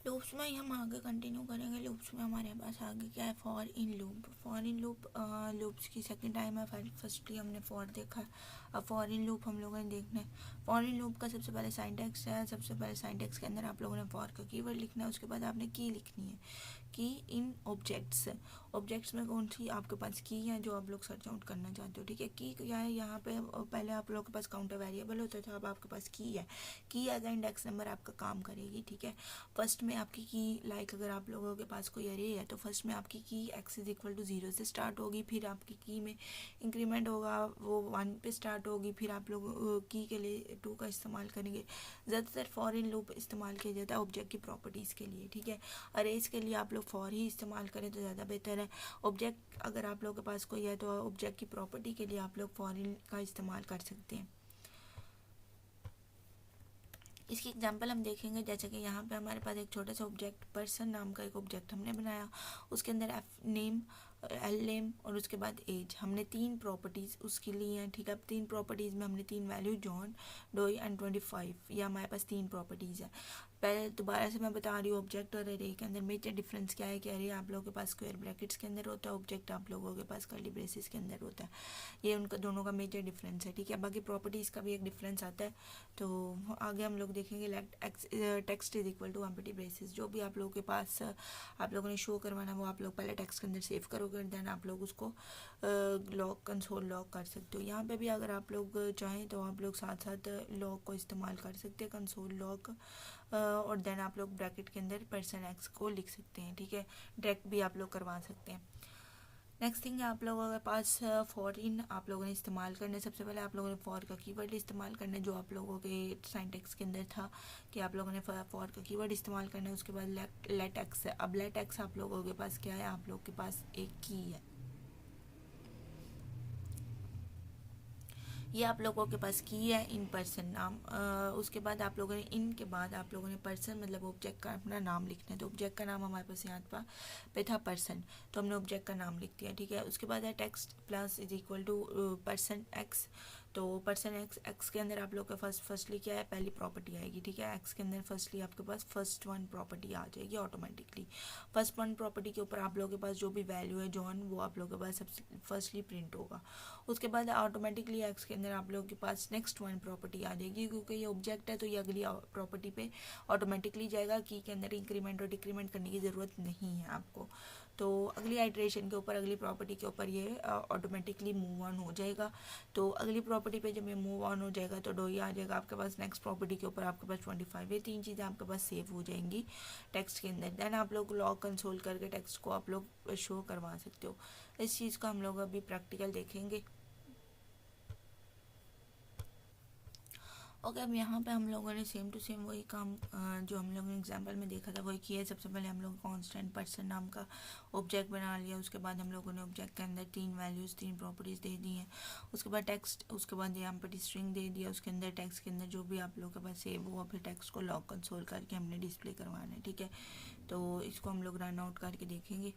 Loops में ही हम आगे कंटिन्यू करेंगे। लूप्स में हमारे पास आगे क्या है, for in loop. For in loop loops की सेकंड टाइम है। फर्स्टली हमने फॉर देखा, अब फॉर इन लूप हम लोगों ने देखना है। फॉर इन लूप का सबसे पहले सिंटैक्स है। सबसे पहले सिंटैक्स के अंदर आप लोगों ने फॉर का कीवर्ड लिखना है, उसके बाद आपने की लिखनी है। की इन ऑब्जेक्ट्स, ऑब्जेक्ट्स में कौन सी आपके पास की है जो आप लोग सर्च आउट करना चाहते हो, ठीक है। की क्या है, यहाँ पे पहले आप लोगों के पास काउंटर वेरिएबल होता था, अब आपके पास की है। की एज इंडेक्स नंबर आपका काम करेगी, ठीक है। फर्स्ट में आपकी की, लाइक अगर आप लोगों के पास कोई अरे है तो फर्स्ट में आपकी की x इज इक्वल टू 0 से स्टार्ट होगी, फिर आपकी की में इंक्रीमेंट होगा, वो 1 पे स्टार्ट होगी, फिर आप लोग की के लिए 2 का इस्तेमाल करेंगे। ज़्यादातर फॉर इन लूप इस्तेमाल किया जाता है ऑब्जेक्ट की प्रॉपर्टीज़ के लिए, ठीक है। अरेज के लिए आप लोग फॉर ही इस्तेमाल करें तो ज़्यादा बेहतर है। ऑब्जेक्ट अगर आप लोगों के पास कोई है तो ऑब्जेक्ट की प्रॉपर्टी के लिए आप लोग फॉर इन का इस्तेमाल कर सकते हैं। इसकी एग्जांपल हम देखेंगे, जैसे कि यहाँ पे हमारे पास एक छोटा सा ऑब्जेक्ट पर्सन नाम का एक ऑब्जेक्ट हमने बनाया, उसके अंदर एफ नेम, एल नेम और उसके बाद एज, हमने 3 प्रॉपर्टीज़ उसके लिए हैं, ठीक है। अब 3 प्रॉपर्टीज़ में हमने 3 वैल्यू जॉन, डोई एंड 25, ये हमारे पास 3 प्रॉपर्टीज़ है। पहले दोबारा से मैं बता रही हूँ, ऑब्जेक्ट और अरे के अंदर मेजर डिफरेंस क्या है कि अरे आप लोगों के पास स्क्वायर ब्रैकेट्स के अंदर होता है, ऑब्जेक्ट आप लोगों के पास कर्ली ब्रेसेस के अंदर होता है। ये उनका दोनों का मेजर डिफरेंस है, ठीक है। बाकी प्रॉपर्टीज़ का भी एक डिफरेंस आता है, तो आगे हम लोग देखेंगे। Text is equal to empty braces, जो भी आप लोगों के पास आप लोगों ने शो करवाना वो आप लोग पहले टेक्स्ट के अंदर सेव करोगे, देन आप लोग उसको लॉग कंसोल लॉग कर सकते हो। यहाँ पे भी अगर आप लोग चाहें तो आप लोग साथ साथ लॉग को इस्तेमाल कर सकते हैं, कंसोल लॉग, और देन आप लोग ब्रैकेट के अंदर पर्सन एक्स को लिख सकते हैं, ठीक है। डायरेक्ट भी आप लोग करवा सकते हैं। नेक्स्ट थिंग है, आप लोगों के पास फॉर इन आप लोगों ने इस्तेमाल करना है। सबसे पहले आप लोगों ने फॉर का कीवर्ड इस्तेमाल करना है, जो आप लोगों के सिंटैक्स के अंदर था कि आप लोगों ने फॉर का कीवर्ड इस्तेमाल करना है। उसके बाद लेट एक्स है। अब लेट एक्स आप लोगों के पास क्या है, आप लोगों के पास एक की है, ये आप लोगों के पास की है इन पर्सन नाम। उसके बाद आप लोगों ने इन के बाद आप लोगों ने पर्सन मतलब ऑब्जेक्ट का अपना नाम लिखना है, तो ऑब्जेक्ट का नाम हमारे पास यहाँ पे था पर्सन, तो हमने ऑब्जेक्ट का नाम लिख दिया, ठीक है। उसके बाद है text plus is equal to person x, तो पर्सन एक्स, एक्स के अंदर आप लोग का फर्स्टली क्या है, पहली प्रॉपर्टी आएगी, ठीक है। एक्स के अंदर फर्स्टली आपके पास फर्स्ट वन प्रॉपर्टी आ जाएगी ऑटोमेटिकली। फर्स्ट वन प्रॉपर्टी के ऊपर आप लोगों के पास जो भी वैल्यू है जॉन, वो आप लोगों के पास सबसे फर्स्टली प्रिंट होगा। उसके बाद ऑटोमेटिकली एक्स के अंदर आप लोगों के पास नेक्स्ट वन प्रॉपर्टी आ जाएगी, क्योंकि ये ऑब्जेक्ट है तो ये अगली प्रॉपर्टी पे ऑटोमेटिकली जाएगा। की के अंदर इंक्रीमेंट और डिक्रीमेंट करने की ज़रूरत नहीं है आपको, तो अगली आइट्रेशन के ऊपर अगली प्रॉपर्टी के ऊपर ये ऑटोमेटिकली मूव ऑन हो जाएगा। तो अगली प्रॉपर्टी पे जब ये मूव ऑन हो जाएगा तो डोई आ जाएगा आपके पास, नेक्स्ट प्रॉपर्टी के ऊपर आपके पास 25, ये 3 चीज़ें आपके पास सेव हो जाएंगी टेक्स्ट के अंदर। देन आप लोग लॉग कंसोल करके टेक्स्ट को आप लोग शो करवा सकते हो। इस चीज़ को हम लोग अभी प्रैक्टिकल देखेंगे। ओके, अब यहाँ पे हम लोगों ने सेम टू सेम वही काम जो हम लोगों ने एग्जाम्पल में देखा था वही किया है। सबसे पहले हम लोग कांस्टेंट पर्सन नाम का ऑब्जेक्ट बना लिया, उसके बाद हम लोगों ने ऑब्जेक्ट के अंदर 3 वैल्यूज़ 3 प्रॉपर्टीज़ दे दी हैं। उसके बाद टेक्स्ट, उसके बाद यहाँ पर स्ट्रिंग दे दिया, उसके अंदर टेक्स्ट के अंदर जो भी आप लोगों के पास सेव हुआ फिर टेक्स्ट को लॉग कंसोल करके हमने डिस्प्ले करवाना है, ठीक है। तो इसको हम लोग रन आउट करके देखेंगे।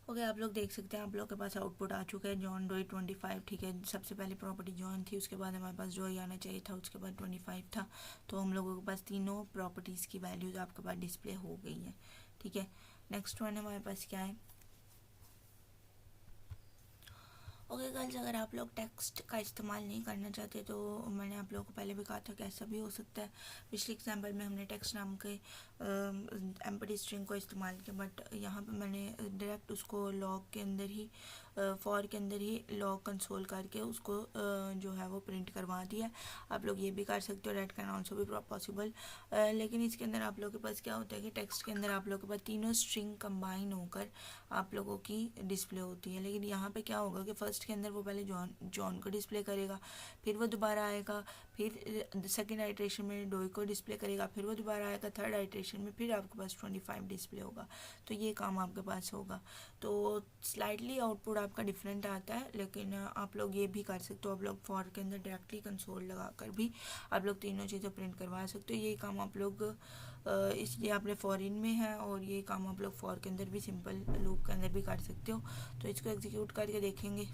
ओके, आप लोग देख सकते हैं आप लोग के पास आउटपुट आ चुका है, जॉन डोई 25, ठीक है। सबसे पहले प्रॉपर्टी जॉन थी, उसके बाद हमारे पास डोई आना चाहिए था, उसके बाद 25 था, तो हम लोगों के पास तीनों प्रॉपर्टीज़ की वैल्यूज़ आपके पास डिस्प्ले हो गई है, ठीक है। नेक्स्ट वन हमारे पास क्या है, ओके गर्ल्स, अगर आप लोग टेक्स्ट का इस्तेमाल नहीं करना चाहते तो मैंने आप लोगों को पहले भी कहा था कि ऐसा भी हो सकता है। पिछले एग्जाम्पल में हमने टेक्स्ट नाम के एम्प्टी स्ट्रिंग को इस्तेमाल किया, बट यहाँ पे मैंने डायरेक्ट उसको लॉग के अंदर ही फॉर के अंदर ही लॉग कंसोल करके उसको जो है वो प्रिंट करवा दिया। आप लोग ये भी कर सकते हो, डैट कैन ऑल्सो भी पॉसिबल। लेकिन इसके अंदर आप लोगों के पास क्या होता है कि टेक्स्ट के अंदर आप लोगों के पास तीनों स्ट्रिंग कंबाइन होकर आप लोगों की डिस्प्ले होती है। लेकिन यहाँ पे क्या होगा कि फर्स्ट के अंदर वो पहले जॉन जॉन को डिस्प्ले करेगा, फिर वो दोबारा आएगा, फिर सेकेंड आइट्रेशन में डोई को डिस्प्ले करेगा, फिर वो दोबारा आएगा थर्ड आइट्रेशन में, फिर आपके पास 25 डिस्प्ले होगा। तो ये काम आपके पास होगा, तो स्लाइटली आउटपुट आपका डिफरेंट आता है। लेकिन आप लोग ये भी कर सकते हो, आप लोग फॉर के अंदर डायरेक्टली कंसोल लगा कर भी आप लोग तीनों चीज़ें प्रिंट करवा सकते हो। ये काम आप लोग इसलिए आपने फॉरिन में है, और ये काम आप लोग फॉर के अंदर भी सिंपल लूप के अंदर भी कर सकते हो। तो इसको एग्जीक्यूट करके देखेंगे।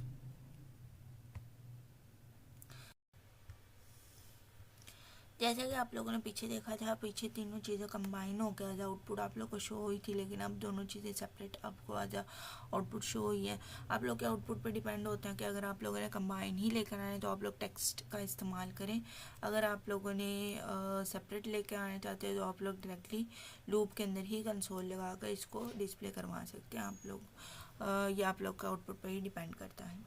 जैसा कि आप लोगों ने पीछे देखा था, पीछे तीनों चीज़ें कंबाइन हो गया, आउटपुट आप लोग को शो हुई थी, लेकिन अब दोनों चीज़ें सेपरेट आपको आज आउटपुट शो हुई है। आप लोग के आउटपुट पर डिपेंड होता है कि अगर आप लोगों ने कंबाइन ही लेकर आए तो आप लोग टेक्स्ट का इस्तेमाल करें, अगर आप लोगों ने सेपरेट लेकर आना चाहते हैं तो आप लोग डायरेक्टली लूप के अंदर ही कंसोल लगा कर इसको डिस्प्ले करवा सकते हैं आप लोग। ये आप लोग का आउटपुट पर ही डिपेंड करता है।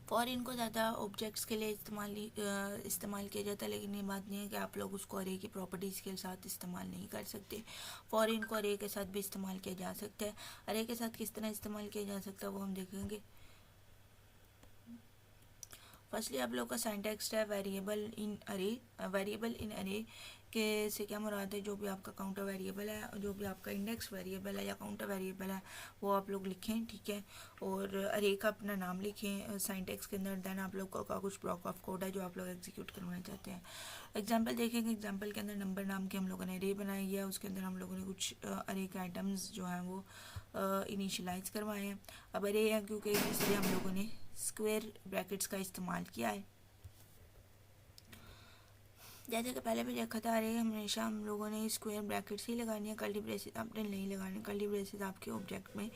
फॉरेन को ज़्यादा ऑब्जेक्ट्स के लिए इस्तेमाल किया जाता है, लेकिन ये बात नहीं है कि आप लोग उसको अरे की प्रॉपर्टीज़ के साथ इस्तेमाल नहीं कर सकते। फॉरेन को अरे के साथ भी इस्तेमाल किया जा सकता है। अरे के साथ किस तरह इस्तेमाल किया जा सकता है वो हम देखेंगे। फर्स्टली आप लोग का सिंटैक्स है वेरिएबल इन अरे के से क्या मुराद है, जो भी आपका काउंटर वेरिएबल है, जो भी आपका इंडेक्स वेरिएबल है या काउंटर वेरिएबल है वो आप लोग लिखें, ठीक है। और अरे का अपना नाम लिखें सिंटैक्स के अंदर। देन आप लोग का कुछ ब्लॉक ऑफ कोड है जो आप लोग एग्जीक्यूट करवाना चाहते हैं। एग्जाम्पल देखेंगे, एग्जाम्पल के अंदर नंबर नाम के हम लोगों ने अरे बनाई है, उसके अंदर हम लोगों ने कुछ अरे के आइटम्स जो हैं वो इनिशियलाइज करवाए हैं। अब अरे है क्योंकि इसलिए हम लोगों ने स्क्वायर ब्रैकेट्स का इस्तेमाल किया है। जैसे कि पहले भी देखा था, अरे हमेशा हम लोगों ने स्क्वायर ब्रैकेट्स ही लगानी है, कर्ली ब्रेसेस आपने नहीं लगानी, कर्ली ब्रेसेस आपके ऑब्जेक्ट में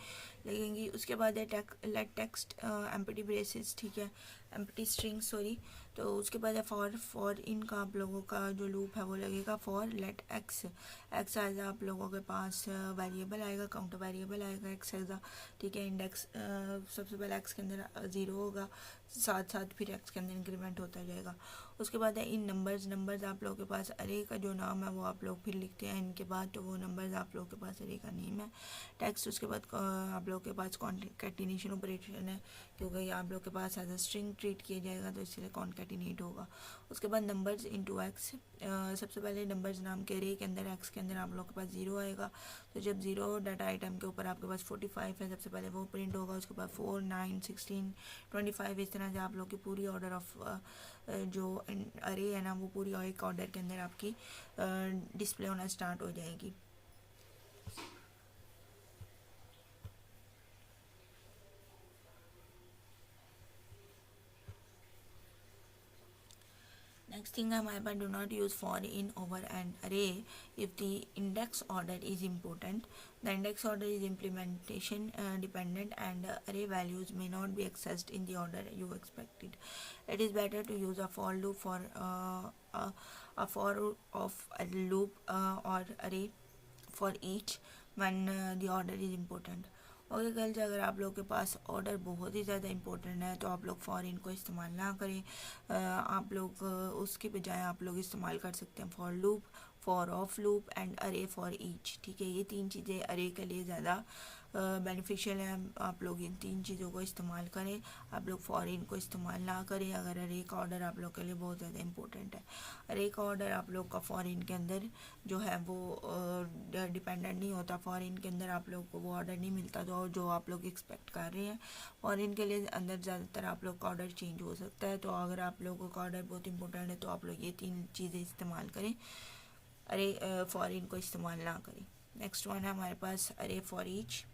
लगेंगी। उसके बाद है लेट टेक्स्ट एम्प्टी ब्रेसेस, ठीक है, एम्प्टी स्ट्रिंग सॉरी। तो उसके बाद है फॉर इन का आप लोगों का जो लूप है वो लगेगा फॉर लेट एक्स आएगा आप लोगों के पास वेरिएबल आएगा, काउंटर वेरिएबल आएगा एक्स आएगा, ठीक है। इंडेक्स सबसे पहले एक्स के अंदर 0 होगा, साथ साथ फिर एक्स के अंदर इंक्रीमेंट होता जाएगा। उसके बाद है इन नंबर्स आप लोगों के पास अरे का जो नाम है वो आप लोग फिर लिखते हैं इनके बाद, तो वो नंबर्स आप लोगों के पास अरे का नेम है। टेक्स्ट उसके बाद आप लोगों के पास कॉन्कैटिनेशन ऑपरेशन है, क्योंकि आप लोग के पास एज अ स्ट्रिंग ट्रीट किया जाएगा तो इसलिए कॉन्कैटिनेट होगा। उसके बाद नंबर्स इनटू एक्स, सबसे पहले नंबर्स नाम के अरे के अंदर एक्स के अंदर आप लोग के पास 0 आएगा, तो जब 0 डाटा आइटम के ऊपर आपके पास 45 है, सबसे पहले वो प्रिंट होगा। उसके बाद 4 9 16 25 इस तरह से आप लोग की पूरी ऑर्डर ऑफ जो अरे है ना वो पूरी एक ऑर्डर के अंदर आपकी डिस्प्ले होना स्टार्ट हो जाएगी। Next thing हमारे पास, do not use for in over an array if the index order is important. The index order is implementation dependent and array values may not be accessed in the order you expected. It is better to use a for loop for a for of a loop or array for each when the order is important. Okay girls, अगर आप लोग के पास order बहुत ही ज़्यादा important है तो आप लोग फॉर इन को इस्तेमाल ना करें, आप लोग उसके बजाय आप लोग इस्तेमाल कर सकते हैं for loop, for of loop and अरे फॉर ईच, ठीक है। ये तीन चीज़ें अरे के लिए ज़्यादा बेनिफिशियल है, आप लोग इन तीन चीज़ों को इस्तेमाल करें, आप लोग फॉर इन को इस्तेमाल ना करें अगर अरे का ऑर्डर आप लोग के लिए बहुत ज़्यादा इंपॉर्टेंट है। अरे का ऑर्डर आप लोग का फॉर इन के अंदर जो है वो डिपेंडेंट नहीं होता, फॉर इन के अंदर आप लोग को वो ऑर्डर नहीं मिलता जो आप लोग एक्सपेक्ट कर रहे हैं। फॉर इन के लिए अंदर ज़्यादातर आप लोग का ऑर्डर चेंज हो सकता है, तो अगर आप लोगों का ऑर्डर बहुत इंपॉर्टेंट है तो आप लोग ये तीन चीज़ें इस्तेमाल करें, अरे फॉर इन को इस्तेमाल ना करें। नेक्स्ट वन है हमारे पास अरे फॉर ईच।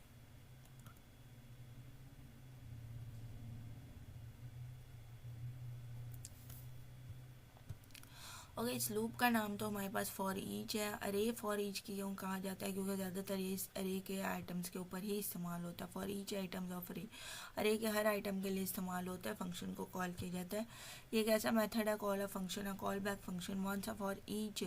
ओके, इस लूप का नाम तो हमारे पास फॉर ईच है। अरे फॉर ईच क्यों कहा जाता है, क्योंकि ज़्यादातर ये अरे के आइटम्स के ऊपर ही इस्तेमाल होता है। फॉर ईच आइटम्स ऑफ अरे के हर आइटम के लिए इस्तेमाल होता है, फंक्शन को कॉल किया जाता है। ये एक ऐसा मेथड है, call a function, a callback function once for each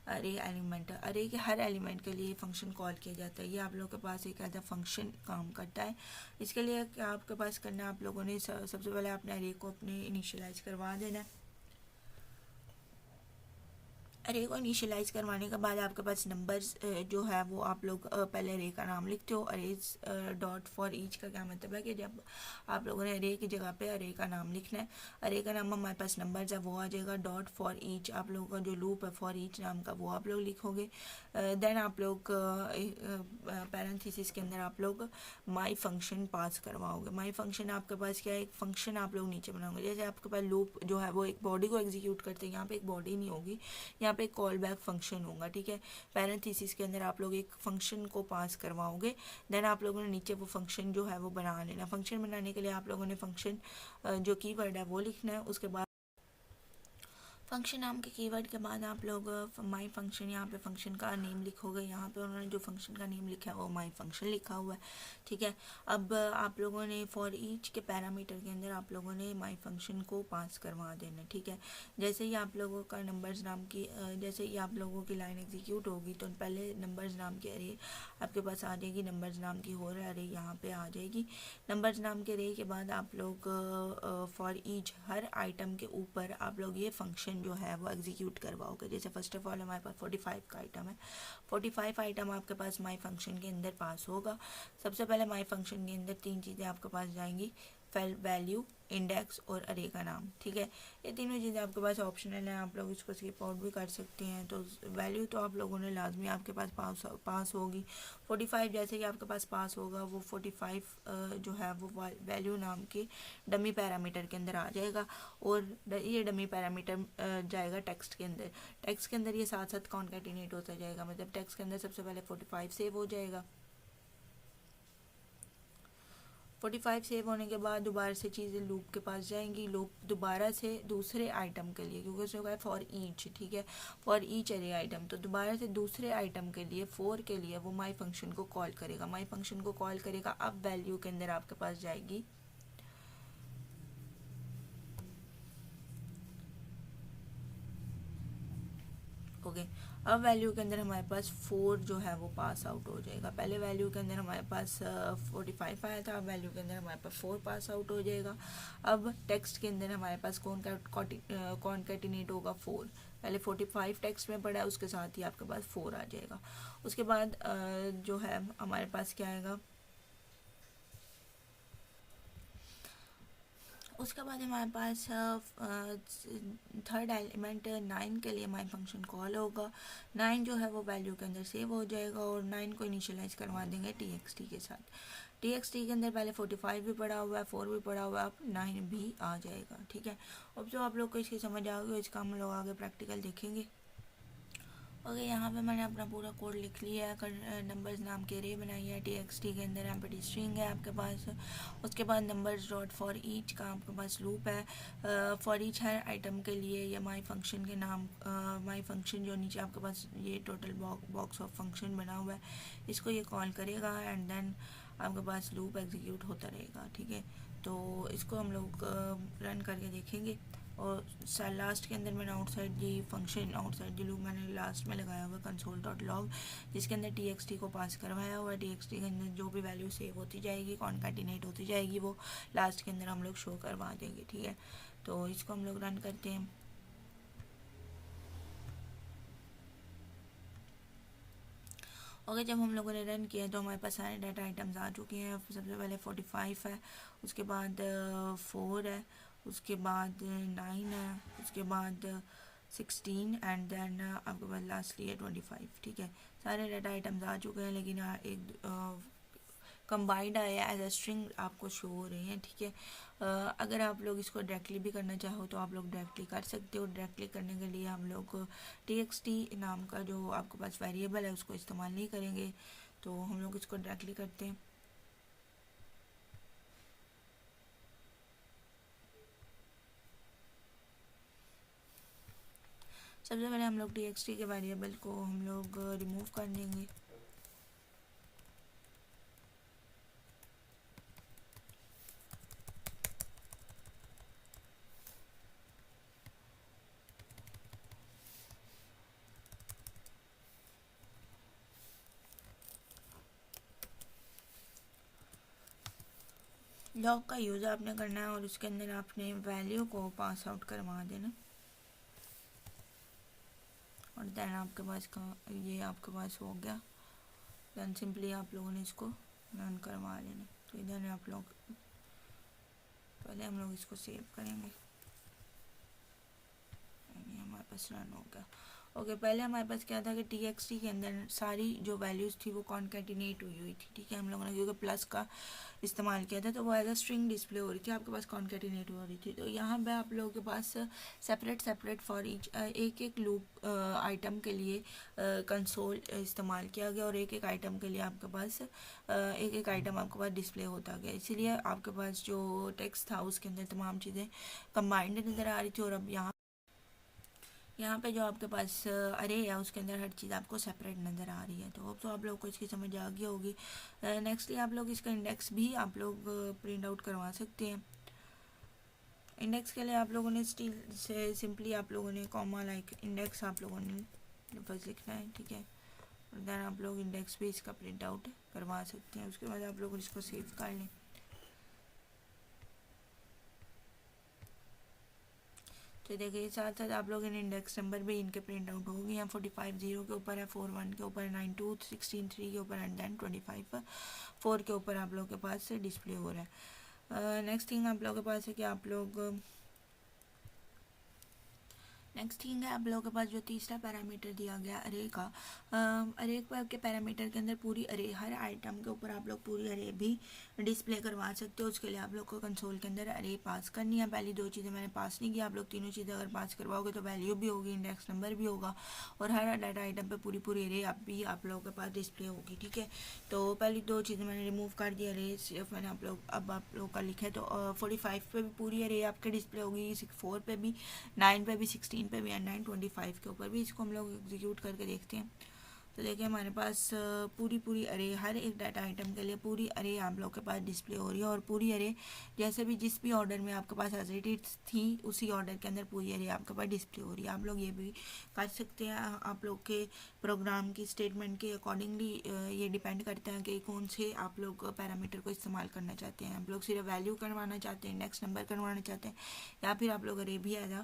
array element. Array के हर एलिमेंट के लिए फंक्शन कॉल किया जाता है। ये आप लोग के पास एक ऐसा फंक्शन काम करता है। इसके लिए क्या आपके पास करना है, आप लोगों ने सबसे पहले अपने अरे को अपने इनिशियलाइज करवा देना है। अरे को इनिशियलाइज करवाने के बाद आपके पास नंबर्स जो है वो आप लोग पहले अरे का नाम लिखते हो। अरे डॉट फॉर ईच का क्या मतलब है कि जब आप लोगों ने अरे की जगह पे अरे का नाम लिखना है, अरे का नाम हमारे पास नंबर्स है वो आ जाएगा। डॉट फॉर ईच आप लोगों का जो लूप है फॉर ईच नाम का वो आप लोग लिखोगे। देन आप लोग पैरेंथेसिस के अंदर आप लोग माई फंक्शन पास करवाओगे। माई फंक्शन आपके पास क्या है, एक फंक्शन आप लोग नीचे बनाओगे। जैसे आपके पास लूप जो है वो एक बॉडी को एग्जीक्यूट करते हैं, यहाँ पे एक बॉडी नहीं होगी, यहाँ पे कॉल बैक फंक्शन होगा, ठीक है। पैरेंथेसिस के अंदर आप लोग एक फंक्शन को पास करवाओगे। देन आप लोगों ने नीचे वो फंक्शन जो है वो बना लेना। फंक्शन बनाने के लिए आप लोगों ने फंक्शन जो कीवर्ड है वो लिखना है। उसके बाद फंक्शन नाम के कीवर्ड के बाद आप लोग माई फंक्शन, यहाँ पे फंक्शन का नेम लिखोगे। यहाँ पे उन्होंने जो फंक्शन का नेम लिखा है वो माई फंक्शन लिखा हुआ है, ठीक है। अब आप लोगों ने फॉर ईच के पैरामीटर के अंदर आप लोगों ने माई फंक्शन को पास करवा देना, ठीक है। जैसे ही आप लोगों का नंबर्स नाम की जैसे ही आप लोगों की लाइन एग्जीक्यूट होगी तो पहले नंबर्स नाम की अरे आपके पास आ जाएगी, नंबर्स नाम की हो रहा है अरे यहाँ पे आ जाएगी। नंबर्स नाम के अरे के बाद आप लोग फॉर ईच हर आइटम के ऊपर आप लोग ये फंक्शन जो है वो एग्जीक्यूट करवाओगे। जैसे फर्स्ट ऑफ ऑल हमारे पास 45 का आइटम है, 45 आइटम आपके पास माई फंक्शन के अंदर पास होगा। सबसे पहले माई फंक्शन के अंदर तीन चीज़ें आपके पास जाएंगी, वैल्यू, इंडेक्स और अरे का नाम, ठीक है। ये तीनों चीज़ें आपके पास ऑप्शनल हैं, आप लोग इसको स्किप आउट भी कर सकते हैं। तो वैल्यू तो आप लोगों ने लाजमी आपके पास पास होगी। 45 जैसे ही आपके पास पास होगा वो 45 जो है वो वैल्यू नाम के डमी पैरामीटर के अंदर आ जाएगा। और ये डमी पैरामीटर जाएगा टेक्स्ट के अंदर। टेक्स्ट के अंदर ये साथ साथ कॉन्कैटिनेट होता जाएगा, मतलब टेक्स्ट के अंदर सबसे पहले 45 सेव हो जाएगा। 45 सेव होने के बाद दोबारा से चीज़ें लूप के पास जाएंगी, लूप दोबारा से दूसरे आइटम के लिए, क्योंकि उसने कहा फॉर ईच, ठीक है, फॉर ईच अरे आइटम, तो दोबारा से दूसरे आइटम के लिए 4 के लिए वो माई फंक्शन को कॉल करेगा। माई फंक्शन को कॉल करेगा, अब वैल्यू के अंदर आपके पास जाएगी ओके। अब वैल्यू के अंदर हमारे पास 4 जो है वो पास आउट हो जाएगा। पहले वैल्यू के अंदर हमारे पास 45 आया था, अब वैल्यू के अंदर हमारे पास 4 पास आउट हो जाएगा। अब टेक्स्ट के अंदर हमारे पास कॉन्कैटिनेट होगा 4। पहले 45 टेक्स्ट में पड़ा है, उसके साथ ही आपके पास 4 आ जाएगा। उसके बाद जो है हमारे पास क्या आएगा, उसके बाद हमारे पास थर्ड एलिमेंट 9 के लिए माई फंक्शन कॉल होगा। 9 जो है वो वैल्यू के अंदर सेव हो जाएगा और 9 को इनिशियलाइज करवा देंगे txt के साथ। txt के अंदर पहले 45 भी पड़ा हुआ है, 4 भी पड़ा हुआ है, अब 9 भी आ जाएगा, ठीक है। अब जो आप लोग को इसकी समझ आ गई, इसका हम लोग आगे प्रैक्टिकल देखेंगे। ओके, यहाँ पे मैंने अपना पूरा कोड लिख लिया है। नंबर्स नाम के रे बनाई है, txt के अंदर एम्प्टी स्ट्रिंग है आपके पास। उसके बाद नंबर्स डॉट फॉर ईच का आपके पास लूप है। फॉर ईच हर आइटम के लिए ये माई फंक्शन के नाम माई फंक्शन जो नीचे आपके पास ये टोटल बॉक्स ऑफ फंक्शन बना हुआ है, इसको ये कॉल करेगा एंड देन आपके पास लूप एग्जीक्यूट होता रहेगा, ठीक है। तो इसको हम लोग रन करके देखेंगे। और लास्ट के अंदर मैंने outside the function, outside the loop मैंने लास्ट में लगाया हुआ कंसोल डॉट लॉग, जिसके अंदर txt को पास करवाया हुआ है। txt के अंदर जो भी वैल्यू सेव होती जाएगी, कॉन्कैटिनेट होती जाएगी, वो लास्ट के अंदर हम लोग शो करवा देंगे, ठीक है। तो इसको हम लोग रन करते हैं। ओके, जब हम लोगों ने रन किया तो हमारे पास सारे डाटा आइटम्स आ चुके हैं। सबसे पहले 45 है, उसके बाद 4 है, उसके बाद 9 है, उसके बाद 16 एंड देन आपके पास लास्टली है 25, ठीक है। सारे डाटा आइटम्स आ चुके हैं, लेकिन एक कंबाइंड आया एज अ स्ट्रिंग आपको शो हो रही है, ठीक है। अगर आप लोग इसको डायरेक्टली भी करना चाहो तो आप लोग डायरेक्टली कर सकते हो। डायरेक्टली करने के लिए हम लोग txt नाम का जो आपके पास वेरिएबल है उसको इस्तेमाल नहीं करेंगे, तो हम लोग इसको डायरेक्टली करते हैं। सबसे पहले हम लोग txt के वेरिएबल को हम लोग रिमूव कर देंगे। लॉग का यूज़ आपने करना है और उसके अंदर आपने वैल्यू को पास आउट करवा देना, और देन आपके पास का ये आपके पास हो गया। देन सिंपली आप लोगों ने इसको रन करवा लेना। तो इधर आप लोग पहले हम लोग इसको सेव करेंगे, हमारे पास रन हो गया। ओके, पहले हमारे पास क्या था कि txt के अंदर सारी जो वैल्यूज़ थी वो कॉन्कैटिनेट हुई थी, ठीक है। हम लोगों ने क्योंकि प्लस का इस्तेमाल किया था तो वो एज अ स्ट्रिंग डिस्प्ले हो रही थी, आपके पास कॉन्कैटिनेट हो रही थी। तो यहाँ पे आप लोगों के पास सेपरेट फॉर ईच एक एक लूप आइटम के लिए कंसोल इस्तेमाल किया गया, और एक एक आइटम के लिए आपके पास एक एक आइटम आपके पास डिस्प्ले होता गया। इसीलिए आपके पास जो टेक्स्ट था उसके अंदर तमाम चीज़ें कंबाइंड नज़र आ रही थी। और अब यहाँ यहाँ पे जो आपके पास अरे है उसके अंदर हर चीज़ आपको सेपरेट नज़र आ रही है। तो होप तो आप लोग को इसकी समझ आ गई होगी। नेक्स्टली आप लोग इसका इंडेक्स भी आप लोग प्रिंट आउट करवा सकते हैं। इंडेक्स के लिए आप लोगों ने स्टिल से सिंपली आप लोगों ने कॉमा लाइक इंडेक्स आप लोगों ने बस लिखना है, ठीक है। और देन आप लोग इंडेक्स भी इसका प्रिंट आउट करवा सकते हैं। उसके बाद आप लोग इसको सेव कर लें। तो देखिए साथ साथ आप लोग इन इंडेक्स नंबर भी इनके प्रिंट आउट होगी। यहाँ 45 जीरो के ऊपर है, 41 के ऊपर है, 92 16 3 के ऊपर एंड देन 25 4 के ऊपर आप लोग के पास डिस्प्ले हो रहा है। नेक्स्ट थिंग आप लोगों के पास है कि आप लोग नेक्स्ट थिंग है आप लोगों के पास जो तीसरा पैरामीटर दिया गया अरे का, अरे के पैरामीटर के अंदर पूरी अरे हर आइटम के ऊपर आप लोग पूरी अरे भी डिस्प्ले करवा सकते हो। उसके लिए आप लोग को कंसोल के अंदर अरे पास करनी है। पहली दो चीज़ें मैंने पास नहीं की, आप लोग तीनों चीज़ें अगर पास करवाओगे तो वैल्यू भी होगी, इंडेक्स नंबर भी होगा और हर डाटा आइटम पर पूरी पूरी अरे आप लोगों के पास डिस्प्ले होगी, ठीक है। तो पहली दो चीज़ें मैंने रिमूव कर दी, अरे सिर्फ मैंने आप लोग का लिखा है। तो 45 पे भी पूरी अरे आपके डिस्प्ले होगी, 4 पे भी, 9 पे भी, 16 पे भी एंड 925 के ऊपर भी। इसको हम लोग एग्जीक्यूट करके देखते हैं। तो देखिए हमारे पास पूरी पूरी अरे हर एक डाटा आइटम के लिए पूरी अरे आप लोग के पास डिस्प्ले हो रही है। और पूरी अरे जैसे भी जिस भी ऑर्डर में आपके पास एज इट इज थी उसी ऑर्डर के अंदर पूरी अरे आपके पास डिस्प्ले हो रही है। आप लोग ये भी कर सकते हैं। आप लोग के प्रोग्राम की स्टेटमेंट के अकॉर्डिंगली ये डिपेंड करता है कि कौन से आप लोग पैरामीटर को इस्तेमाल करना चाहते हैं। आप लोग सिर्फ वैल्यू करवाना चाहते हैं, इंडेक्स नंबर करवाना चाहते हैं, या फिर आप लोग अरे भी एज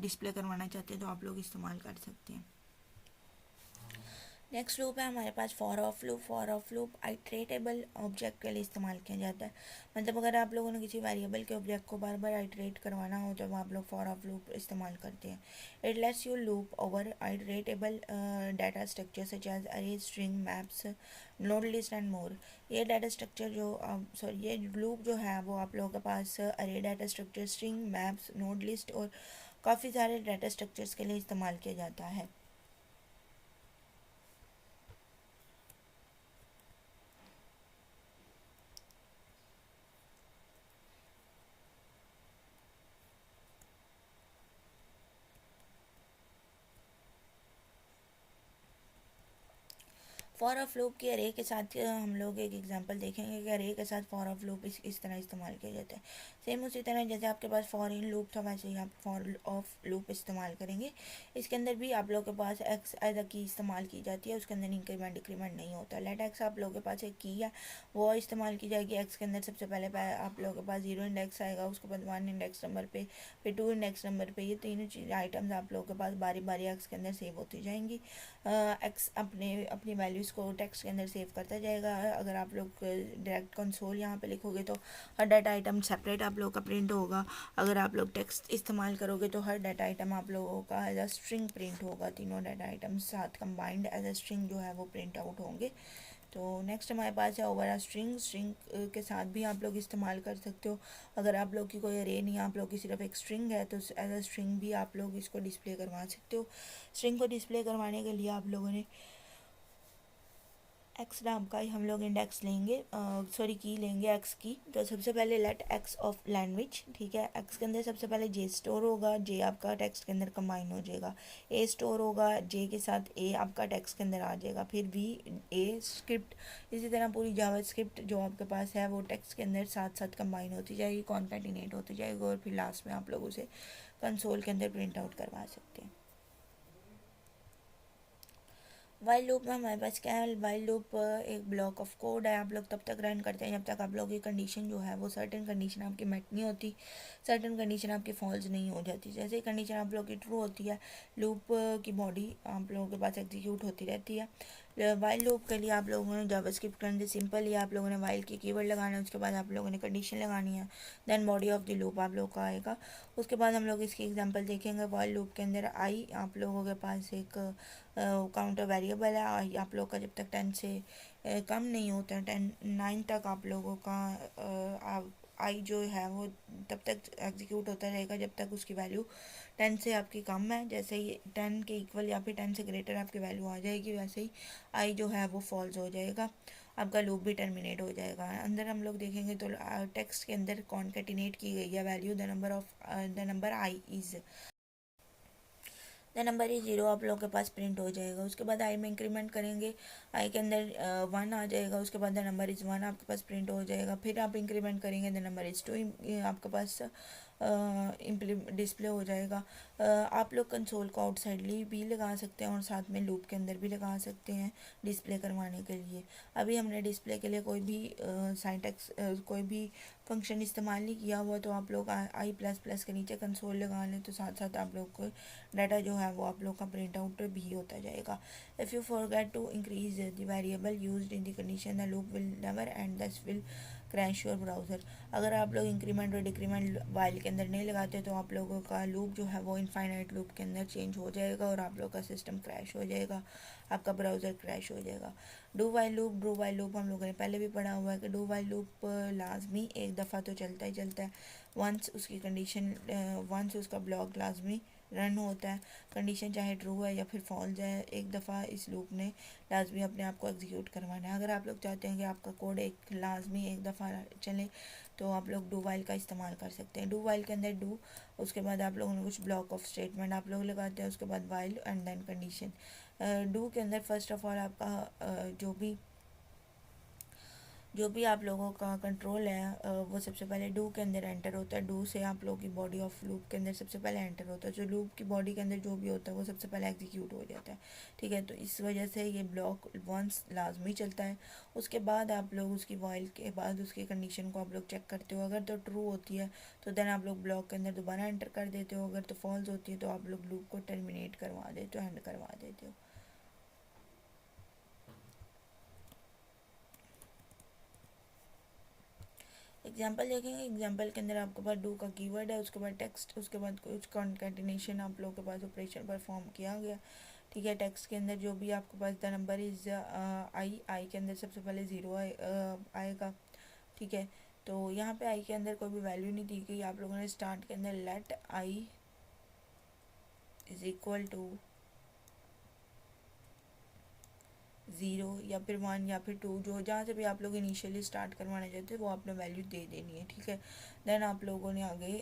डिस्प्ले करवाना चाहते हैं तो आप लोग इस्तेमाल कर सकते हैं। नेक्स्ट लूप है हमारे पास for of loop. For of loop iterable object के लिए इस्तेमाल किया जाता है। मतलब अगर आप लोगों ने किसी वेरिएबल के ऑब्जेक्ट को बार बार आइट्रेट करवाना हो तो आप लोग फॉर ऑफ लूप इस्तेमाल करते हैं। It lets you loop over iterable data structure such as array, string, maps, node list and more. ये डाटा स्ट्रक्चर जो ये लूप जो है वो आप लोगों के पास अरे data structure, string, maps, node list और काफ़ी सारे डाटा स्ट्रक्चर्स के लिए इस्तेमाल किया जाता है। फॉर ऑफ लूप के अरे के साथ हम लोग एक एग्जांपल देखेंगे कि अरे के साथ फॉर ऑफ लूप इस तरह इस्तेमाल किया जाता है। सेम उसी तरह जैसे आपके पास फॉर इन लूप था वैसे ही आप फॉर ऑफ लूप इस्तेमाल करेंगे। इसके अंदर भी आप लोगों के पास एक्स एज अ की इस्तेमाल की जाती है। उसके अंदर इंक्रीमेंट डिक्रीमेंट नहीं होता। लेट एक्स आप लोगों के पास एक की है वो इस्तेमाल की जाएगी। एक्स के अंदर सबसे पहले आप लोगों के पास 0 इंडेक्स आएगा, उसके बाद 1 इंडेक्स नंबर पे, फिर 2 इंडेक्स नंबर पे। ये तीनों चीज़ आइटम्स आप लोगों के पास बारी बारी एक्स के अंदर सेव होती जाएंगी। एक्स अपनी वैल्यूज़ को टेक्स्ट के अंदर सेव करता जाएगा। अगर आप लोग डायरेक्ट कंसोल यहाँ पे लिखोगे तो हर डाटा आइटम सेपरेट आप लोगों का प्रिंट होगा। अगर आप लोग टेक्स्ट इस्तेमाल करोगे तो हर डाटा आइटम आप लोगों का एज अ स्ट्रिंग प्रिंट होगा। तीनों डाटा आइटम साथ कंबाइंड एज अ स्ट्रिंग जो है वो प्रिंट आउट होंगे। तो नेक्स्ट हमारे पास है ओवर स्ट्रिंग। स्ट्रिंग के साथ भी आप लोग इस्तेमाल कर सकते हो। अगर आप लोग की कोई अरे नहीं, आप लोग की सिर्फ एक स्ट्रिंग है तो एज अ स्ट्रिंग भी आप लोग इसको डिस्प्ले करवा सकते हो। स्ट्रिंग को डिस्प्ले करवाने के लिए आप लोगों ने एक्स नाम का ही हम लोग इंडेक्स लेंगे, की लेंगे एक्स की। तो सबसे पहले लेट एक्स ऑफ लैंग्वेज, ठीक है। एक्स के अंदर सबसे पहले जे स्टोर होगा, जे आपका टेक्स्ट के अंदर कंबाइन हो जाएगा। ए स्टोर होगा, जे के साथ ए आपका टेक्स्ट के अंदर आ जाएगा। फिर वी ए स्क्रिप्ट, इसी तरह पूरी जावा स्क्रिप्ट जो आपके पास है वो टेक्स्ट के अंदर साथ साथ कंबाइन होती जाएगी, कॉन्कैटिनेट होती जाएगी और फिर लास्ट में आप लोग उसे कंसोल के अंदर प्रिंट आउट करवा सकते हैं। वाइल लूप में हमारे पास क्या है, वाइल लूप एक ब्लॉक ऑफ कोड है। आप लोग तब तक रन करते हैं जब तक आप लोगों की कंडीशन जो है वो सर्टेन कंडीशन आपकी मेट नहीं होती, सर्टेन कंडीशन आपकी फॉल्स नहीं हो जाती। जैसे ही कंडीशन आप लोगों की ट्रू होती है लूप की बॉडी आप लोगों के पास एग्जीक्यूट होती रहती है। वाइल लूप के लिए आप लोगों ने जावास्क्रिप्ट के अंदर सिंपल ही आप लोगों ने वाइल की कीवर्ड लगाना है, उसके बाद आप लोगों ने कंडीशन लगानी है, then body of the loop आप लोग का आएगा। उसके बाद हम लोग इसकी एग्जांपल देखेंगे। वाइल लूप के अंदर आई आप लोगों के पास एक काउंटर वेरिएबल है। आप लोग का जब तक 10 से कम नहीं होता, 9 तक आप लोगों का आई जो है वो तब तक एग्जीक्यूट होता रहेगा जब तक उसकी वैल्यू 10 से आपकी कम है। जैसे ही 10 के इक्वल या फिर 10 से ग्रेटर आपकी वैल्यू आ जाएगी वैसे ही आई जो है वो फॉल्स हो जाएगा, आपका लूप भी टर्मिनेट हो जाएगा। अंदर हम लोग देखेंगे तो टेक्स्ट के अंदर कॉन्केटिनेट की गई है value the number I is. The number is 0 आप लोगों के पास प्रिंट हो जाएगा। उसके बाद आई में इंक्रीमेंट करेंगे, आई के अंदर 1 आ जाएगा। उसके बाद द नंबर इज़ 1 आपके पास प्रिंट हो जाएगा। फिर आप इंक्रीमेंट करेंगे, द नंबर इज़ 2 आपके पास डिस्प्ले हो जाएगा। आप लोग कंसोल को आउटसाइडली भी लगा सकते हैं और साथ में लूप के अंदर भी लगा सकते हैं डिस्प्ले करवाने के लिए। अभी हमने डिस्प्ले के लिए कोई भी साइंटेक्स कोई भी फंक्शन इस्तेमाल नहीं किया हुआ, तो आप लोग आई प्लस प्लस के नीचे कंसोल लगा लें, तो साथ साथ आप लोग को डाटा जो है वो आप लोग का प्रिंट आउट भी होता जाएगा। If you forget to increase the variable used in the condition, the loop will never end, this will crash your browser. अगर आप लोग इंक्रीमेंट और डिक्रीमेंट वाइल के अंदर नहीं लगाते, तो आप लोगों का लूप जो है वो इनफाइनाइट लूप के अंदर चेंज हो जाएगा और आप लोग का सिस्टम क्रैश हो जाएगा, आपका ब्राउज़र क्रैश हो जाएगा। डू वाइल लूप हम लोगों ने पहले भी पढ़ा हुआ है कि डू वाइल लूप लाजमी एक दफ़ा तो चलता ही चलता है। वंस उसकी कंडीशन वंस उसका ब्लॉक लाजमी रन होता है, कंडीशन चाहे ट्रू है या फिर फॉल्स है, एक दफ़ा इस लूप ने लाजमी अपने आप को एग्जीक्यूट करवाना है। अगर आप लोग चाहते हैं कि आपका कोड एक लाजमी एक दफ़ा चले, तो आप लोग डू वाइल का इस्तेमाल कर सकते हैं। डू वाइल के अंदर डू, उसके बाद आप लोगों ने कुछ ब्लॉक ऑफ स्टेटमेंट आप लोग लगाते हैं, उसके बाद while and then condition. Do के अंदर फर्स्ट ऑफ ऑल आपका जो भी आप लोगों का कंट्रोल है वो सबसे पहले डू के अंदर एंटर होता है। डू से आप लोगों की बॉडी ऑफ लूप के अंदर सबसे पहले एंटर होता है। जो लूप की बॉडी के अंदर जो भी होता है वो सबसे पहले एग्जीक्यूट हो जाता है, ठीक है। तो इस वजह से ये ब्लॉक वंस लाजमी चलता है। उसके बाद आप लोग उसकी वाइल के बाद उसकी कंडीशन को आप लोग चेक करते हो। अगर तो ट्रू होती है तो देन आप लोग ब्लॉक के अंदर दोबारा एंटर कर देते हो। अगर तो फॉल्स होती है तो आप लोग लूप को टर्मिनेट करवा देते हो, एंड करवा देते हो। एग्जाम्पल देखेंगे। एग्जाम्पल के अंदर आपके पास डू का कीवर्ड है, उसके बाद टेक्स्ट, उसके बाद कुछ कॉन्केटिनेशन आप लोगों के पास ऑपरेशन परफॉर्म किया गया, ठीक है। टेक्स्ट के अंदर जो भी आपके पास द नंबर इज़ आई के अंदर सबसे पहले 0 आएगा, ठीक है। तो यहाँ पे आई के अंदर कोई भी वैल्यू नहीं दी गई। आप लोगों ने स्टार्ट के अंदर let i is equal to 0 या फिर 1 या फिर 2, जो जहाँ से भी आप लोग इनिशियली स्टार्ट करवाना चाहते हैं वो आपने वैल्यू दे देनी है, ठीक है। देन आप लोगों ने आगे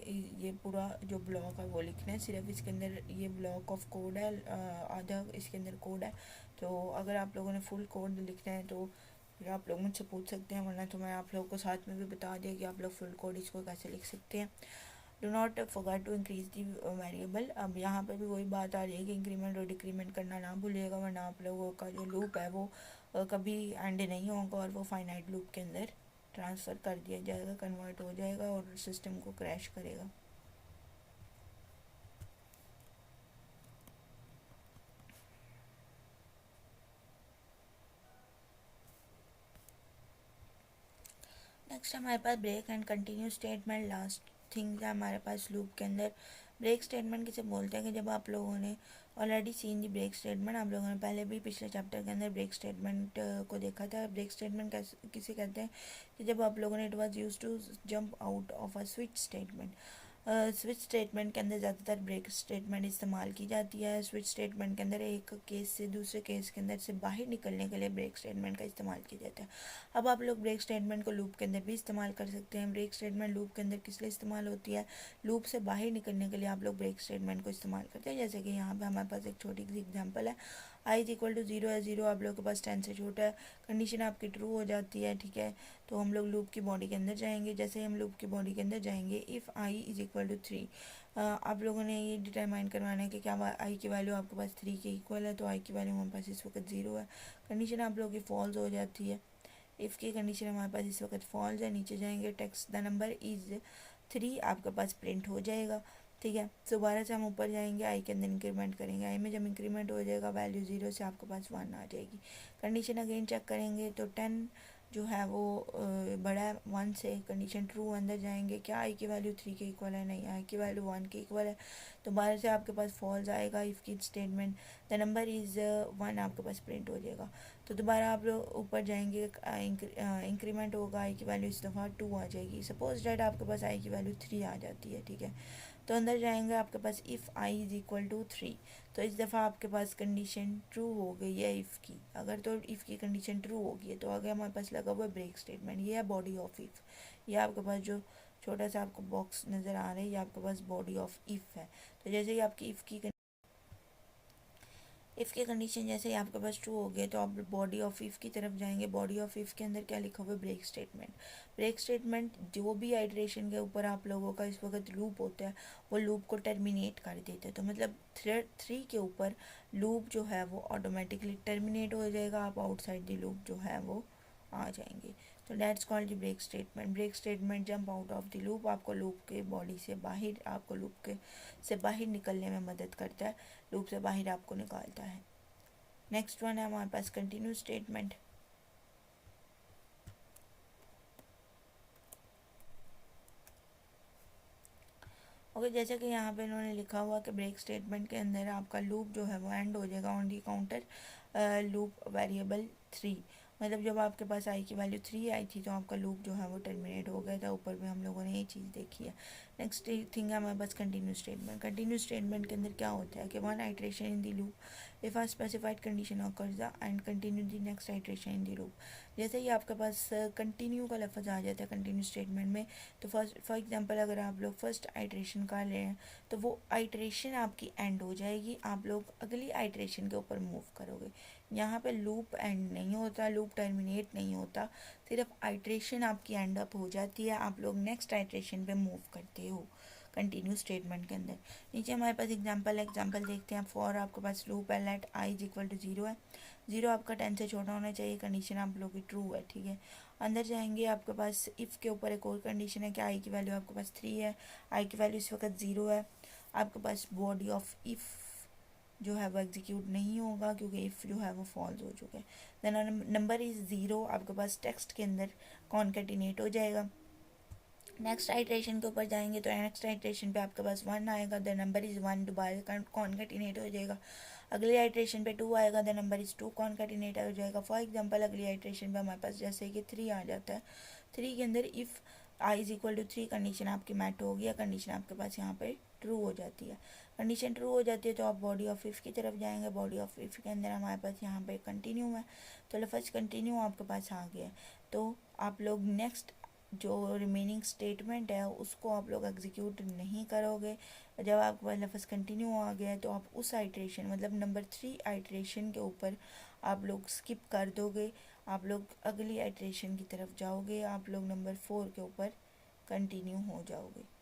ये पूरा जो ब्लॉक है वो लिखना है। सिर्फ इसके अंदर ये ब्लॉक ऑफ कोड है, आधा इसके अंदर कोड है। तो अगर आप लोगों ने फुल कोड लिखना है तो फिर आप लोग मुझसे पूछ सकते हैं, वरना तो मैं आप लोगों को साथ में भी बता दिया कि आप लोग फुल कोड इसको कैसे लिख सकते हैं। Do not forget to increase the variable. अब यहाँ पे भी वही बात आ रही है कि इंक्रीमेंट और डिक्रीमेंट करना ना भूलिएगा, वरना आप लोगों का जो लूप है वो कभी एंड नहीं होगा और वो फाइनाइट लूप के अंदर ट्रांसफ़र कर दिया जाएगा, कन्वर्ट हो जाएगा और सिस्टम को क्रैश करेगा। नेक्स्ट हमारे पास break and continue statement. Last thing है हमारे पास लूप के अंदर। ब्रेक स्टेटमेंट किसे बोलते हैं कि जब आप लोगों ने already seen the break statement, आप लोगों ने पहले भी पिछले चैप्टर के अंदर ब्रेक स्टेटमेंट को देखा था। ब्रेक स्टेटमेंट किसे कहते हैं कि जब आप लोगों ने it was used to jump out of a switch statement. Switch statement के अंदर ज़्यादातर ब्रेक स्टेटमेंट इस्तेमाल की जाती है। स्विच स्टेटमेंट के अंदर एक केस से दूसरे केस के अंदर से बाहर निकलने के लिए ब्रेक स्टेटमेंट का इस्तेमाल किया जाता है। अब आप लोग ब्रेक स्टेटमेंट को लूप के अंदर भी इस्तेमाल कर सकते हैं। ब्रेक स्टेटमेंट लूप के अंदर किस लिए इस्तेमाल होती है? लूप से बाहर निकलने के लिए आप लोग ब्रेक स्टेटमेंट को इस्तेमाल करते हैं। जैसे कि यहाँ पे हमारे पास एक छोटी सी एग्जांपल है, आई इज इक्वल टू 0 है। 0 आप लोगों के पास 10 से छोटा है, कंडीशन आपकी ट्रू हो जाती है, ठीक है। तो हम लोग लूप की बॉडी के अंदर जाएंगे। जैसे ही हम लूप की बॉडी के अंदर जाएंगे, if i is equal to 3, आप लोगों ने ये डिटरमाइन करवाना है कि क्या आई की वैल्यू आपके पास 3 के इक्वल है। तो आई की वैल्यू हमारे पास इस वक्त 0 है, कंडीशन आप लोगों की फॉल्स हो जाती है। इफ़ की कंडीशन हमारे पास इस वक्त फॉल्स है। नीचे जाएंगे, टेक्स्ट द नंबर इज़ 3 आपके पास प्रिंट हो जाएगा, ठीक है। दोबारा से हम ऊपर जाएंगे, आई के अंदर इंक्रीमेंट करेंगे। आई में जब इंक्रीमेंट हो जाएगा वैल्यू 0 से आपके पास 1 आ जाएगी। कंडीशन अगेन चेक करेंगे तो 10 जो है वो बड़ा है 1 से। कंडीशन ट्रू, अंदर जाएंगे, क्या आई की वैल्यू 3 के इक्वल है? नहीं, आई की वैल्यू 1 के इक्वल है। तो बाहर से आपके पास फॉल्स आएगा। इफ़ की स्टेटमेंट द नंबर इज़ 1 आपके पास प्रिंट हो जाएगा। तो दोबारा आप लोग ऊपर जाएंगे, इंक्रीमेंट होगा, आई की वैल्यू इस दफ़ा 2 आ जाएगी। सपोज डैट आपके पास आई की वैल्यू 3 आ जाती है, ठीक है। तो अंदर जाएंगे, आपके पास if i is equal to 3, तो इस दफ़ा आपके पास कंडीशन ट्रू हो गई है इफ़ की। अगर तो इफ़ की कंडीशन ट्रू होगी है तो आगे हमारे पास लगा हुआ है ब्रेक स्टेटमेंट। ये है बॉडी ऑफ इफ़। ये आपके पास जो छोटा सा आपको बॉक्स नज़र आ रहा है, ये आपके पास बॉडी ऑफ इफ़ है। तो जैसे ही आपकी इफ़ की इफ़ की कंडीशन जैसे ही आपके पास ट्रू हो गए तो आप बॉडी ऑफ इफ़ की तरफ जाएंगे। बॉडी ऑफ इफ़ के अंदर क्या लिखा हुआ है, ब्रेक स्टेटमेंट। ब्रेक स्टेटमेंट जो भी आइट्रेशन के ऊपर आप लोगों का इस वक्त लूप होता है वो लूप को टर्मिनेट कर देते हैं। तो मतलब थ्रेड 3 के ऊपर लूप जो है वो ऑटोमेटिकली टर्मिनेट हो जाएगा, आप आउटसाइड द लूप जो है वो आ जाएंगे। तो that's called the break statement. Break statement jump out of the loop, आपको लूप के बॉडी से बाहर, आपको लूप के से बाहर निकलने में मदद करता है, लूप से बाहर आपको निकालता है। नेक्स्ट वन है हमारे पास कंटिन्यू स्टेटमेंट। ओके, जैसे कि यहाँ पे इन्होंने लिखा हुआ कि ब्रेक स्टेटमेंट के अंदर आपका लूप जो है वो एंड हो जाएगा on the counter loop variable 3। मतलब जब आपके पास आई की वैल्यू 3 आई थी तो आपका लूप जो है वो टर्मिनेट हो गया था। ऊपर में हम लोगों ने ये चीज़ देखी है। नेक्स्ट थिंग है हमारे पास कंटिन्यू स्टेटमेंट। कंटिन्यू स्टेटमेंट के अंदर क्या होता है कि one iteration in the loop if a specified condition occurs and continue the next iteration in the loop. जैसे ही आपके पास कंटिन्यू का लफ्ज़ आ जाता है कंटिन्यू स्टेटमेंट में, तो फॉर एग्जांपल अगर आप लोग फर्स्ट आइट्रेशन कर रहे हैं तो वो आइट्रेशन आपकी एंड हो जाएगी, आप लोग अगली आइट्रेशन के ऊपर मूव करोगे। यहाँ पे लूप एंड नहीं होता, लूप टर्मिनेट नहीं होता, सिर्फ आइट्रेशन आपकी एंड अप हो जाती है, आप लोग नेक्स्ट आइट्रेशन पे मूव करते हो कंटिन्यू स्टेटमेंट के अंदर। नीचे हमारे पास एग्जांपल देखते हैं। फॉर आपके पास लूप है let i is equal to 0 है, 0 आपका 10 से छोटा होना चाहिए, कंडीशन आप लोग की ट्रू है, ठीक है। अंदर जाएंगे, आपके पास इफ़ के ऊपर एक और कंडीशन है कि आई की वैल्यू आपके पास 3 है, आई की वैल्यू इस वक्त 0 है। आपके पास बॉडी ऑफ इफ़ जो है वो एग्जीक्यूट नहीं होगा क्योंकि इफ़ जो है वो फॉल्स हो चुका है। देन नंबर इज़ 0 आपके पास टेक्स्ट के अंदर कॉन्केटिनेट हो जाएगा। नेक्स्ट आइट्रेशन के ऊपर जाएंगे तो नेक्स्ट आइट्रेशन पे आपके पास 1 आएगा, द नंबर इज़ 1 दोबारा कॉन्केटिनेट हो जाएगा। अगली आइट्रेशन पे 2 आएगा, द नंबर इज़ 2 कॉन्केटिनेट हो जाएगा। फॉर एग्जांपल अगली आइट्रेशन पे हमारे पास जैसे कि 3 आ जाता है, 3 के अंदर if i is equal to 3 condition आपकी मैट हो गया, कंडीशन आपके पास यहाँ पे ट्रू हो जाती है। कंडीशन ट्रू हो जाती है तो आप बॉडी ऑफ इफ़ की तरफ जाएंगे। बॉडी ऑफ इफ़ के अंदर हमारे पास यहाँ पे कंटिन्यू है, तो लफ्ज़ कंटिन्यू आपके पास आ गया है। तो आप लोग नेक्स्ट जो रिमेनिंग स्टेटमेंट है उसको आप लोग एग्जीक्यूट नहीं करोगे। जब आपके पास लफ्ज़ कंटिन्यू आ गया है तो आप उस आइट्रेशन मतलब नंबर 3 आइट्रेशन के ऊपर आप लोग स्किप कर दोगे, आप लोग अगली आइट्रेशन की तरफ जाओगे, आप लोग नंबर 4 के ऊपर कंटिन्यू हो जाओगे।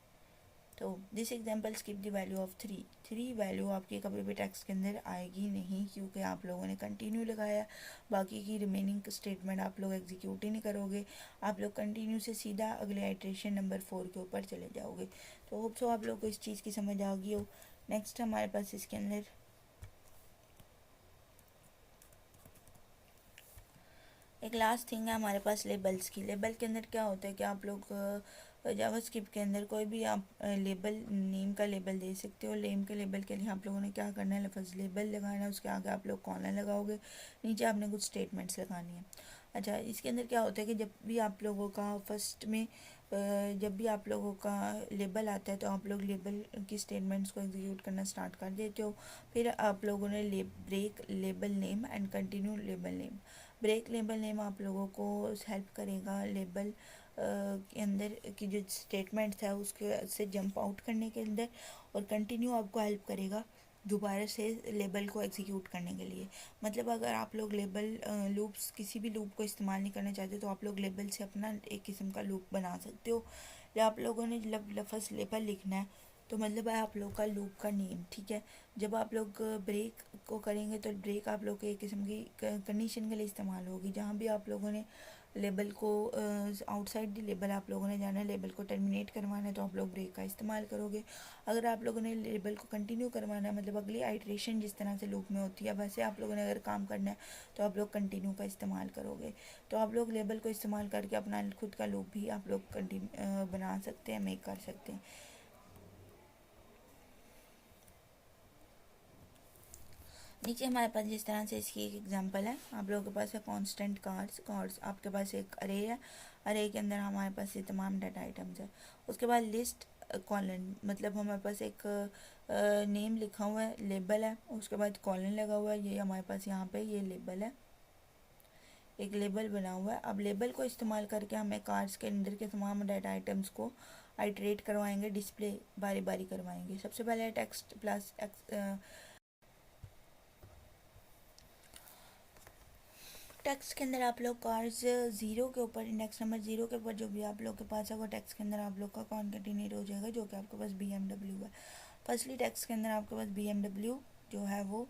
तो this example skip the value of 3 value आपकी कभी भी टेक्स्ट के अंदर आएगी नहीं क्योंकि आप लोगों ने कंटिन्यू लगाया। बाकी की रिमेनिंग स्टेटमेंट आप लोग एग्जीक्यूट ही नहीं करोगे, आप लोग कंटिन्यू से सीधा अगले आइट्रेशन नंबर 4 के ऊपर चले जाओगे। तो होप सो आप लोग को इस चीज़ की समझ आ गई हो। नेक्स्ट हमारे पास इसके अंदर एक लास्ट थिंग है हमारे पास लेबल्स की। लेबल के अंदर क्या होता है कि आप लोग जावास्क्रिप्ट के अंदर कोई भी आप लेबल नेम का लेबल दे सकते हो। नेम के लेबल के लिए आप लोगों ने क्या करना है, लफ्ज़ लेबल लगाना है, उसके आगे आप लोग कॉलन लगाओगे, नीचे आपने कुछ स्टेटमेंट्स लगानी है। अच्छा, इसके अंदर क्या होता है कि जब भी आप लोगों का फर्स्ट में जब भी आप लोगों का लेबल आता है तो आप लोग लेबल की स्टेटमेंट्स को एग्जीक्यूट करना स्टार्ट कर देते हो। फिर आप लोगों ने break label name and continue label name. Break label name आप लोगों को हेल्प करेगा लेबल के अंदर की जो स्टेटमेंट्स है उसके से जंप आउट करने के अंदर, और कंटिन्यू आपको हेल्प करेगा दोबारा से लेबल को एग्जीक्यूट करने के लिए। मतलब अगर आप लोग लेबल लूप्स किसी भी लूप को इस्तेमाल नहीं करना चाहते तो आप लोग लेबल से अपना एक किस्म का लूप बना सकते हो। जब आप लोगों ने लफ्ज़ लेबल लिखना है तो मतलब है आप लोग का लूप का नेम, ठीक है। जब आप लोग ब्रेक को करेंगे तो ब्रेक आप लोग के एक किस्म की कंडीशन के लिए इस्तेमाल होगी। जहाँ भी आप लोगों ने लेबल को आउटसाइड द लेबल आप लोगों ने जाना है, लेबल को टर्मिनेट करवाना है तो आप लोग ब्रेक का इस्तेमाल करोगे। अगर आप लोगों ने लेबल को कंटिन्यू करवाना है मतलब अगली आइट्रेशन जिस तरह से लूप में होती है वैसे आप लोगों ने अगर काम करना है तो आप लोग कंटिन्यू का इस्तेमाल करोगे। तो आप लोग लेबल को इस्तेमाल करके अपना खुद का लूप भी आप लोग कंटिन्यू बना सकते हैं, मेक कर सकते हैं। नीचे हमारे पास जिस तरह से इसकी एक एग्जांपल है, आप लोगों के पास है कांस्टेंट कार्ड्स आपके पास एक अरे है, अरे के अंदर हमारे पास ये तमाम डाटा आइटम्स है। उसके बाद लिस्ट कॉलन मतलब हमारे पास एक नेम लिखा हुआ है, लेबल है, उसके बाद कॉलन लगा हुआ है, ये हमारे पास यहाँ पे ये लेबल है, एक लेबल बना हुआ है। अब लेबल को इस्तेमाल करके हमें कार्ड्स के अंदर के तमाम डाटा आइटम्स को आइट्रेट करवाएंगे, डिस्प्ले बारी बारी करवाएंगे। सबसे पहले टेक्स्ट प्लस टेक्स्ट के अंदर आप लोग कार्स ज़ीरो के ऊपर, इंडेक्स नंबर ज़ीरो के ऊपर जो भी आप लोग के पास है वो टेक्स्ट के अंदर आप लोग का कॉन्केटिनेट हो जाएगा, जो कि आपके पास BMW है। फर्स्टली टेक्स्ट के अंदर आपके पास BMW जो है वो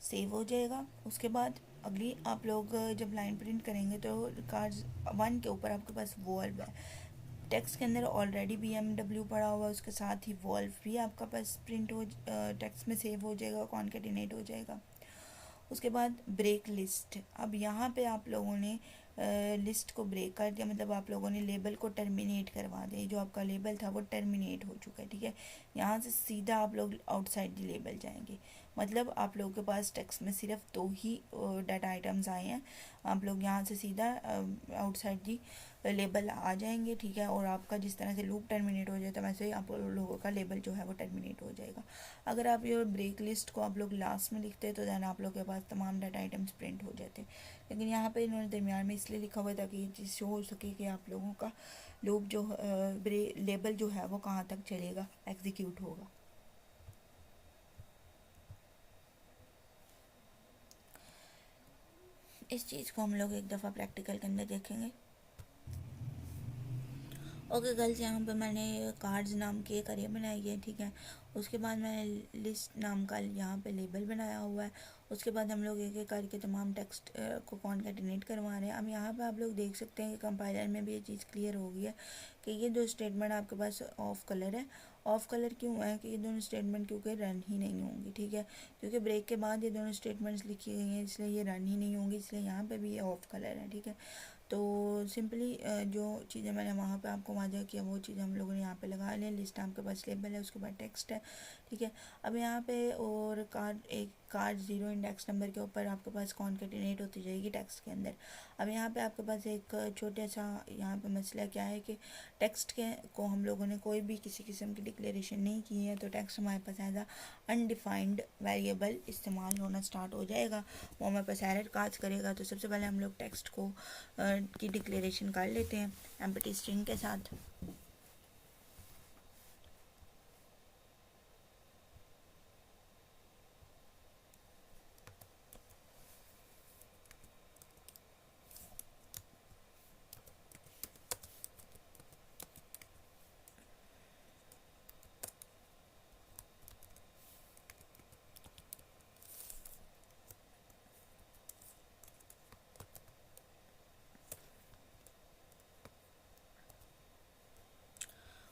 सेव हो जाएगा। उसके बाद अगली आप लोग जब लाइन प्रिंट करेंगे तो कार्स 1 के ऊपर आपके पास वॉल्व है। टेक्स्ट के अंदर ऑलरेडी BMW पड़ा हुआ है, उसके साथ ही वॉल्व भी आपका पास प्रिंट हो टेक्स्ट में सेव हो जाएगा, कॉन्केटिनेट हो जाएगा। उसके बाद ब्रेक लिस्ट, अब यहाँ पे आप लोगों ने लिस्ट को ब्रेक कर दिया, मतलब आप लोगों ने लेबल को टर्मिनेट करवा दिया। जो आपका लेबल था वो टर्मिनेट हो चुका है, ठीक है। यहाँ से सीधा आप लोग आउटसाइड द लेबल जाएंगे, मतलब आप लोगों के पास टेक्स्ट में सिर्फ 2 ही डाटा आइटम्स आए हैं। आप लोग यहाँ से सीधा आउटसाइड दी लेबल आ जाएंगे, ठीक है। और आपका जिस तरह से लूप टर्मिनेट हो जाता है वैसे ही आप लोगों का लेबल जो है वो टर्मिनेट हो जाएगा। अगर आप ये ब्रेक लिस्ट को आप लोग लास्ट में लिखते हैं तो दैन आप लोग के पास तमाम डाटा आइटम्स प्रिंट हो जाते हैं। लेकिन यहाँ पे इन्होंने दरमियान में इसलिए लिखा हुआ है ताकि ये चीज़ शो हो सके कि आप लोगों का लूप जो लेबल जो है वो कहाँ तक चलेगा, एग्जीक्यूट होगा। इस चीज़ को हम लोग एक दफ़ा प्रैक्टिकल के अंदर देखेंगे। ओके गर्ल्स, यहाँ पे मैंने कार्ड्स नाम की एक अरे बनाई है, ठीक है। उसके बाद मैंने लिस्ट नाम का यहाँ पे लेबल बनाया हुआ है। उसके बाद हम लोग एक एक करके तमाम टेक्स्ट को कॉन्केटिनेट करवा रहे हैं। अब यहाँ पे आप लोग देख सकते हैं कि कंपाइलर में भी ये चीज़ क्लियर हो गई है कि ये दो स्टेटमेंट आपके पास ऑफ कलर है। ऑफ कलर क्यों है कि ये दोनों स्टेटमेंट क्योंकि रन ही नहीं होंगी, ठीक है। क्योंकि ब्रेक के बाद ये दोनों स्टेटमेंट्स लिखी गई हैं इसलिए ये रन ही नहीं होंगी, इसलिए यहाँ पे भी ये ऑफ कलर है, ठीक है। तो सिंपली जो चीज़ें मैंने वहाँ पे आपको वाज़ह किया वो चीज़ें हम लोगों ने यहाँ पे लगा लिया। लिस्ट आपके पास लेबल है, उसके बाद टेक्स्ट है, ठीक है। अब यहाँ पे और कार्ड 0 इंडेक्स नंबर के ऊपर आपके पास कॉन्केटिनेट होती जाएगी टेक्स्ट के अंदर। अब यहाँ पे आपके पास एक छोटा सा यहाँ पे मसला क्या है कि टेक्स्ट के को हम लोगों ने कोई भी किसी किस्म की डिक्लेरेशन नहीं की है, तो टेक्स्ट हमारे पास एज अनडिफाइंड वेरिएबल इस्तेमाल होना स्टार्ट हो जाएगा। वो हमारे पास एरर काज करेगा। तो सबसे पहले हम लोग टेक्स्ट को की डिक्लेरेशन कर लेते हैं एम्प्टी स्ट्रिंग के साथ।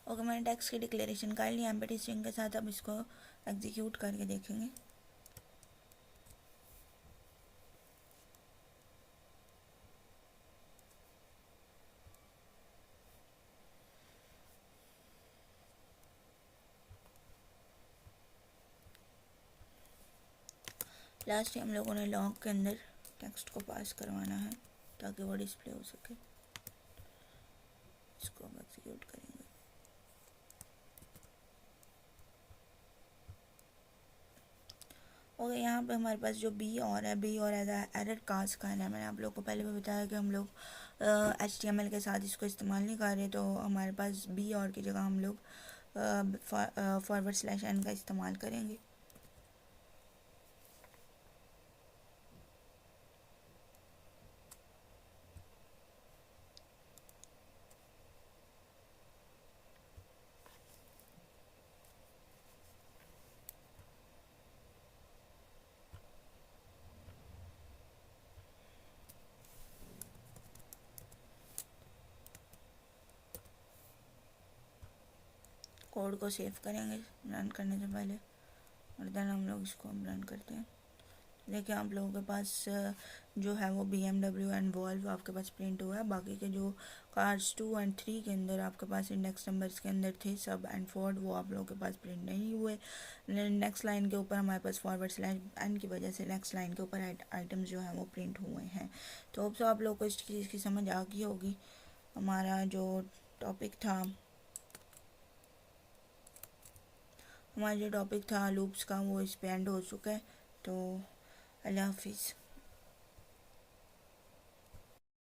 ओके, मैंने टेक्स्ट की डिक्लेरेशन कर ली एम्प्टी स्ट्रिंग के साथ। अब इसको एग्जीक्यूट करके देखेंगे। लास्ट हम लोगों ने लॉग के अंदर टेक्स्ट को पास करवाना है ताकि वो डिस्प्ले हो सके। इसको हम एग्जीक्यूट करेंगे। और यहाँ पे हमारे पास जो बी और है, बी और एरर काज का है। मैंने आप लोग को पहले भी बताया कि हम लोग HTML के साथ इसको इस्तेमाल नहीं कर रहे, तो हमारे पास बी और की जगह हम लोग /n का इस्तेमाल करेंगे। कोड को सेव करेंगे रन करने से पहले, और देन हम लोग इसको रन करते हैं। देखिए आप लोगों के पास जो है वो BMW एंड वॉल्व आपके पास प्रिंट हुआ है। बाकी के जो कार्ड्स 2 और 3 के अंदर आपके पास इंडेक्स नंबर्स के अंदर थे सब एंड फॉरवर्ड, वो आप लोगों के पास प्रिंट नहीं हुए। नेक्स्ट लाइन के ऊपर हमारे पास /n की वजह से नेक्स्ट लाइन के ऊपर आइटम्स जो है वो प्रिंट हुए हैं। तो अब आप लोगों को इस चीज़ की समझ आ गई होगी। हमारा जो टॉपिक था लूप्स का, वो इस पे एंड हो चुका है। तो अल्लाह हाफिज़।